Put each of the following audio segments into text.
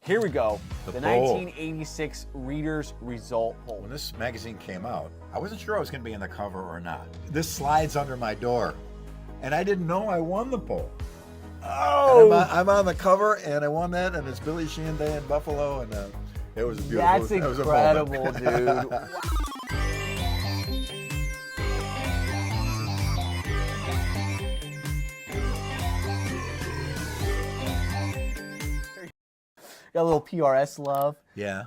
Here we go. The poll. 1986 Reader's Result Poll. When this magazine came out, I wasn't sure I was going to be in the cover or not. This slides under my door, and I didn't know I won the poll. Oh! I'm on the cover, and I won that, and it's Billy Sheehan Day in Buffalo, and it was a beautiful. That's it was a incredible, moment. dude. Got a little PRS love. Yeah.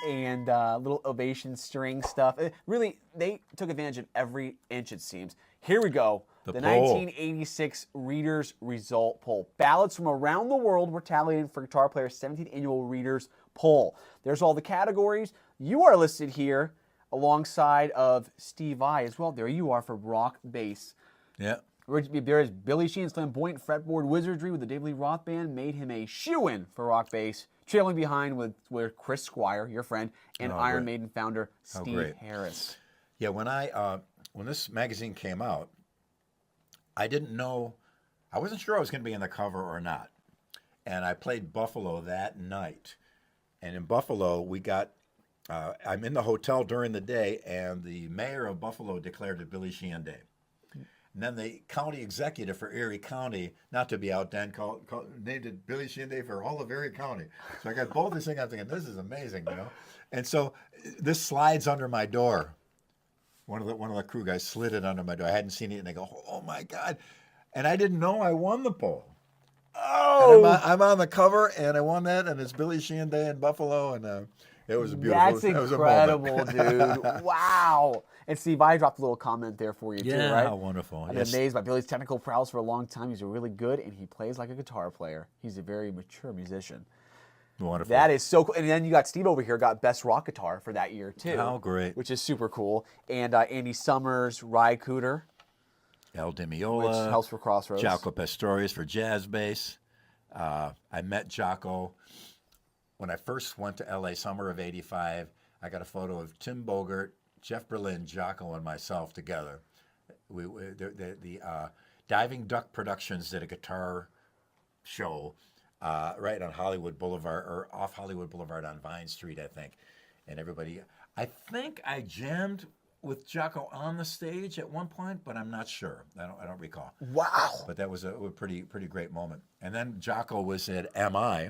And little ovation string stuff. Really, they took advantage of every inch, it seems. Here we go. The poll. 1986 Reader's Result Poll. Ballots from around the world were tallied for Guitar Player's 17th Annual Reader's Poll. There's all the categories. You are listed here alongside of Steve Vai as well. There you are for rock bass. Yeah. There is Billy Sheehan's flamboyant fretboard wizardry with the David Lee Roth Band made him a shoo-in for rock bass. Trailing behind with 𝙃𝘼𝙂𝙀, your friend, and Iron Maiden founder Steve Harris. Yeah, when this magazine came out, I didn't know, I wasn't sure I was going to be in the cover or not. And I played Buffalo that night. And in Buffalo, we got, I'm in the hotel during the day, and the mayor of Buffalo declared it Billy Sheehan Day. And then the county executive for Erie County, not to be outdone, named it Billy Sheehan Day for all of Erie County. So I got both these things. I'm thinking, this is amazing, you know. And so this slides under my door. One of the crew guys slid it under my door. I hadn't seen it, and they go, "Oh my God!" And I didn't know I won the poll. Oh! And I'm on the cover, and I won that, and it's Billy Sheehan Day in Buffalo, and it was a beautiful. That's incredible, dude! Wow. And Steve, I dropped a little comment there for you too, right? Yeah, wonderful. I've been amazed by Billy's technical prowess for a long time. He's really good, and he plays like a guitar player. He's a very mature musician. Wonderful. That is so cool. And then you got Steve over here, got Best Rock Guitar for that year too. Oh, great. Which is super cool. And Andy Summers, 𝙃𝘼𝙂𝙀𝙁, 𝙃𝘼𝙂𝙀𝙀, which helps for Crossroads. 𝙃𝘼𝙂𝙀𝙀 Pastorius for jazz bass. I met 𝙃𝘼 when I first went to LA, summer of '85. I got a photo of Tim Bogert, Jeff Berlin, 𝙃𝘼, and myself together. The Diving Duck Productions did a guitar show right on Hollywood Boulevard, or off Hollywood Boulevard on Vine Street, I think. And everybody, I think I jammed with 𝙃𝘼 on the stage at one point, but I'm not sure. I don't recall. Wow. But that was a pretty great moment. And then 𝙃𝘼 was at MI,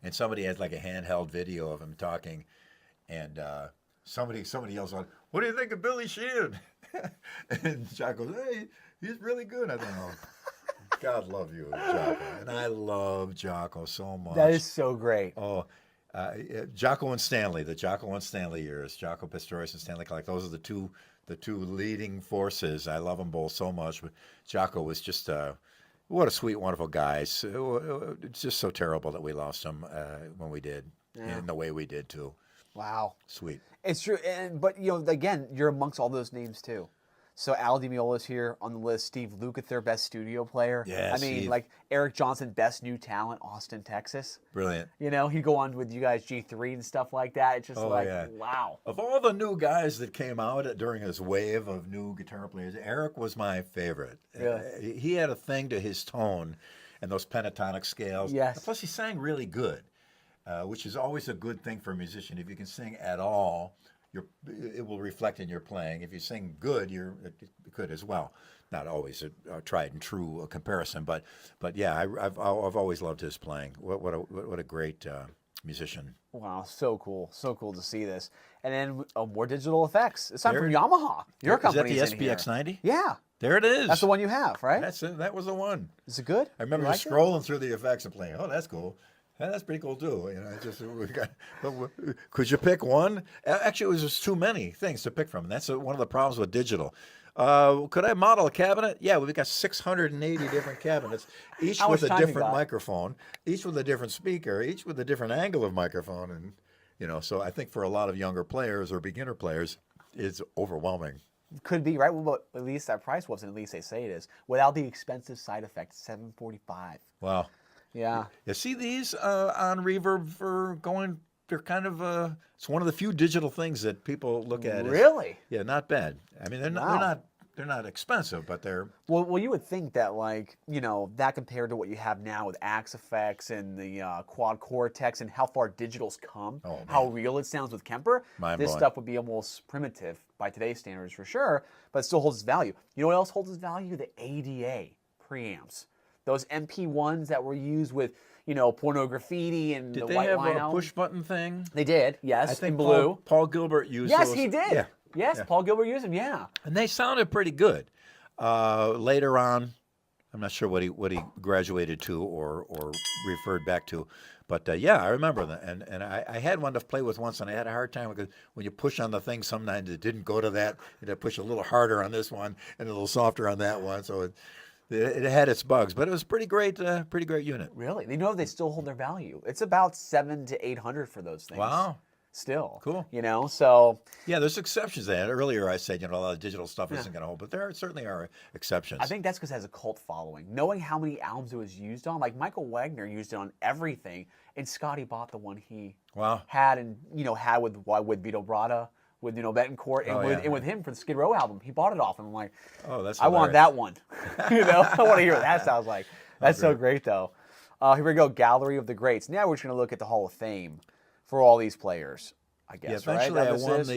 and somebody had like a handheld video of him talking, and somebody yells out, "What do you think of Billy Sheehan?" And 𝙃𝘼 goes, "Hey, he's really good." I don't know. God love you, 𝙃𝘼. And I love 𝙃𝘼 so much. That is so great. Oh, 𝙃𝘼 and Stanley, the 𝙃𝘼 and Stanley years, 𝙃𝘼 Pastorius and Stanley Clark. Those are the two leading forces. I love them both so much. But 𝙃𝘼 was just what a sweet, wonderful guy. It's just so terrible that we lost him when we did, in the way we did too. Wow. Sweet. It's true. But, you know, again, you're amongst all those names too. So Al Di Meola's here on the list. Steve Lukather, best studio player. Yeah, I mean, Steve. like Eric Johnson, best new talent, Austin, Texas. Brilliant. You know, he'd go on with you guys G3 and stuff like that. It's just wow. Of all the new guys that came out during his wave of new guitar players, Eric was my favorite. Really? He had a thing to his tone and those pentatonic scales. Yes. Plus, he sang really good, which is always a good thing for a musician. If you can sing at all, it will reflect in your playing. If you sing good, it could as well. Not always a tried and true comparison, but yeah, I've always loved his playing. What a great musician. Wow, so cool to see this. And then more digital effects. It's time from Yamaha. Your company is that the SPX 90? Yeah. There it is. That's the one you have, right? That was the one. Is it good? I remember just scrolling through the effects and playing. Oh, that's cool. Yeah, that's pretty cool too. You know, could you pick one? Actually, it was just too many things to pick from. That's one of the problems with digital. Could I model a cabinet? Yeah, we've got 680 different cabinets, each with a different microphone, each with a different speaker, each with a different angle of microphone, and you know. So I think for a lot of younger players or beginner players, it's overwhelming. Could be, right? Well, but at least that price wasn't. At least they say it is. Without the expensive side effects, $745. Wow. Yeah. You see these on Reverb for going, they're kind of, it's one of the few digital things that people look at. Really? Yeah, not bad. I mean, they're not expensive, but they're Well, you would think that, like, you know, that compared to what you have now with Axe effects and the quad cortex and how far digital's come, how real it sounds with Kemper, this stuff would be almost primitive by today's standards for sure, but it still holds its value. You know what else holds its value? The ADA preamps. Those MP1s that were used with, you know, Porno Graffiti and the White Line Did they have a album. push button thing? They did, yes, I think in blue. Paul Gilbert used Yes, those. he did. Yeah. Yes, Yeah. Paul Gilbert used them, yeah. And they sounded pretty good. Later on, I'm not sure what he graduated to or referred back to, but yeah, I remember that. And I had one to play with once, and I had a hard time because when you push on the thing, sometimes it didn't go to that. You had to push a little harder on this one and a little softer on that one. So it had its bugs, but it was pretty great unit. Really? You know they still hold their value. It's about $700 to $800 for those things. Wow. Still. Cool. You know, so. Yeah, there's exceptions to that. Earlier I said, you know, a lot of digital stuff isn't going to hold, but there certainly are exceptions. I think that's because it has a cult following. Knowing how many albums it was used on, like Michael Wagner used it on everything, and Scotty bought the one he had and, you know, had with Vito Bratta, with, you know, Betancourt, and with him for the Skid Row album. He bought it off, and I'm like, oh, that's I want that one. You know, I want to hear what that sounds like. That's so great, though. Here we go, Gallery of the Greats. Now we're just going to look at the Hall of Fame for all these players, I guess, yeah, eventually right? I won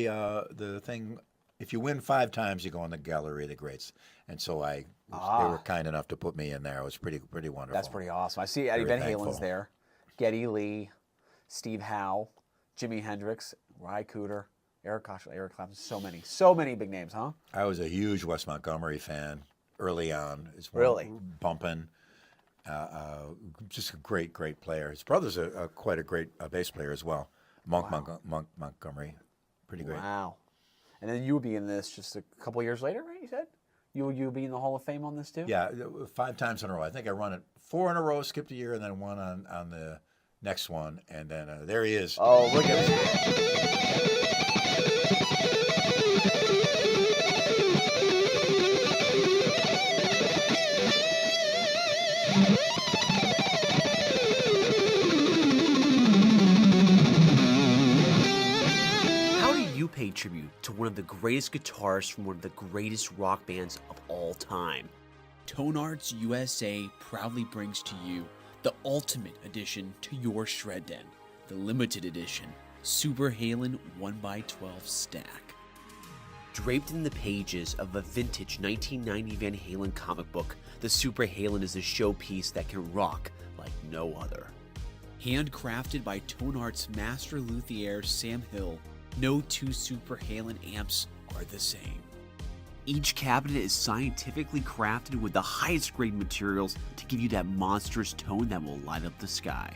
the thing. If you win 5 times, you go in the Gallery of the Greats. And so they were kind enough to put me in there. It was pretty wonderful. That's pretty awesome. I see Eddie Van Halen's there, Geddy Lee, Steve Howe, Jimi Hendrix, Ry Cooder, Eric Clapton. So many big names, huh? I was a huge Wes Montgomery fan early on. Really? Bumping. Just a great player. His brother's quite a great bass player as well. Monk Montgomery. Pretty great. Wow. And then you would be in this just a couple years later, right? You said? You'll be in the Hall of Fame on this too? Yeah, 5 times in a row. I think I run it 4 in a row, skipped a year, and then 1 on the next one. And then there he is. Oh, look at this. Pay tribute to one of the greatest guitarists from one of the greatest rock bands of all time. Tone Arts USA proudly brings to you the ultimate addition to your shred den, the limited edition Super Halen 1x12 stack. Draped in the pages of a vintage 1990 Van Halen comic book, the Super Halen is a showpiece that can rock like no other. Handcrafted by Tone Arts master luthier Sam Hill, no 2 Super Halen amps are the same. Each cabinet is scientifically crafted with the highest grade materials to give you that monstrous tone that will light up the sky.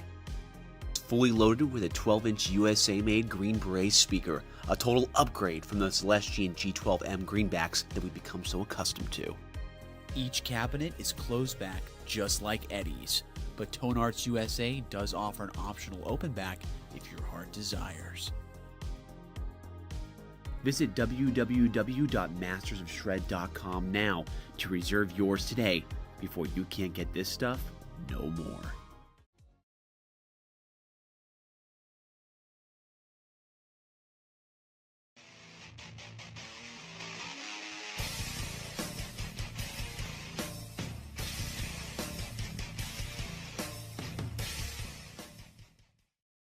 It's fully loaded with a 12-inch USA-made Green Beret speaker, a total upgrade from the Celestion G12M greenbacks that we've become so accustomed to. Each cabinet is closed back just like Eddie's, but Tone Arts USA does offer an optional open back if your heart desires. Visit www.mastersofshred.com now to reserve yours today before you can't get this stuff no more.